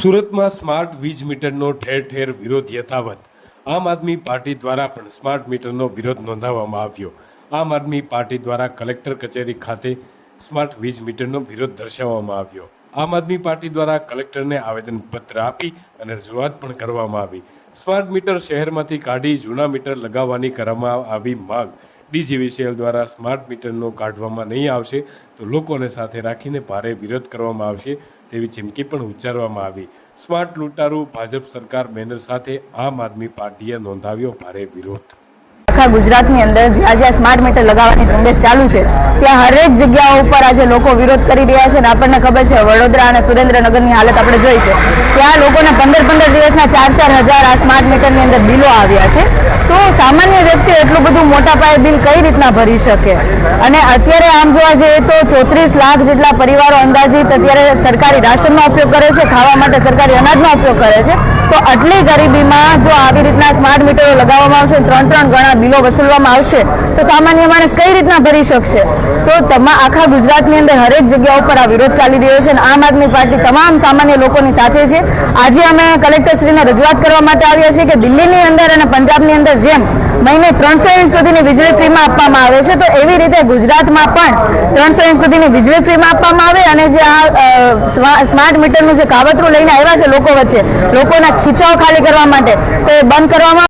સુરતમાં સ્માર્ટ વીજ મીટરનો ઠેર ઠેર વિરોધ યથાવત। આમ આદમી પાર્ટી દ્વારા પણ સ્માર્ટ મીટરનો વિરોધ નોંધાવવામાં આવ્યો। આમ આદમી પાર્ટી દ્વારા કલેક્ટર કચેરી ખાતે સ્માર્ટ વીજ મીટરનો વિરોધ દર્શાવવામાં આવ્યો। આમ આદમી પાર્ટી દ્વારા કલેક્ટરને આવેદનપત્ર આપી અને રજૂઆત પણ કરવામાં આવી। સ્માર્ટ મીટર શહેરમાંથી કાઢી જૂના મીટર લગાવવાની કરવામાં આવી માંગ। ડીજીવીસીએલ દ્વારા સ્માર્ટ મીટરનો કાઢવામાં નહીં આવશે તો લોકોને સાથે રાખીને ભારે વિરોધ કરવામાં આવશે તેવી ચીમકી પણ ઉચ્ચારવામાં આવી। સ્માર્ટ લૂંટારૂ ભાજપ સરકાર બેનર સાથે આમ આદમી પાર્ટીએ નોંધાવ્યો ભારે વિરોધ। આખા ગુજરાતની અંદર જ્યાં જ્યાં સ્માર્ટ મીટર લગાવવાની ઝુંબેશ ચાલુ છે ત્યાં હરેક જગ્યાઓ ઉપર આજે લોકો વિરોધ કરી રહ્યા છે અને આપણને ખબર છે વડોદરા અને સુરેન્દ્રનગરની હાલત આપણે જોઈ છે। ત્યાં લોકોને 15 દિવસના 4-4 હજાર આ સ્માર્ટ મીટરની અંદર બિલો આવ્યા છે। તો સામાન્ય વ્યક્તિ એટલું બધું મોટા પાયે બિલ કઈ રીતના ભરી શકે? અને અત્યારે આમ જોવા જઈએ તો 34 લાખ જેટલા પરિવારો અંદાજિત અત્યારે સરકારી રાશનનો ઉપયોગ કરે છે, ખાવા માટે સરકારી અનાજનો ઉપયોગ કરે છે। તો આટલી ગરીબીમાં જો આવી રીતના સ્માર્ટ મીટરો લગાવવામાં આવશે, 3 ગણા બિલો વસૂલવામાં આવશે તો સામાન્ય માણસ કઈ રીતના ભરી શકશે? તો આખા ગુજરાતની અંદર હરેક જગ્યા ઉપર આ વિરોધ ચાલી રહ્યો છે અને આમ આદમી પાર્ટી તમામ સામાન્ય લોકોની સાથે છે। આજે અમે કલેક્ટરશ્રીને રજૂઆત કરવા માટે આવ્યા છીએ કે દિલ્હીની અંદર અને પંજાબની અંદર જેમ મહિને 300 યુનિટ સુધીની વીજળી ફ્રીમાં આપવામાં આવે છે તો એવી રીતે ગુજરાતમાં પણ 300 યુનિટ સુધીની વીજળી ફ્રીમાં આપવામાં આવે અને જે આ સ્માર્ટ મીટરનું જે કાવતરું લઈને આવ્યા છે લોકો વચ્ચે, લોકોના ખીચાઓ ખાલી કરવા માટે, તો એ બંધ કરવામાં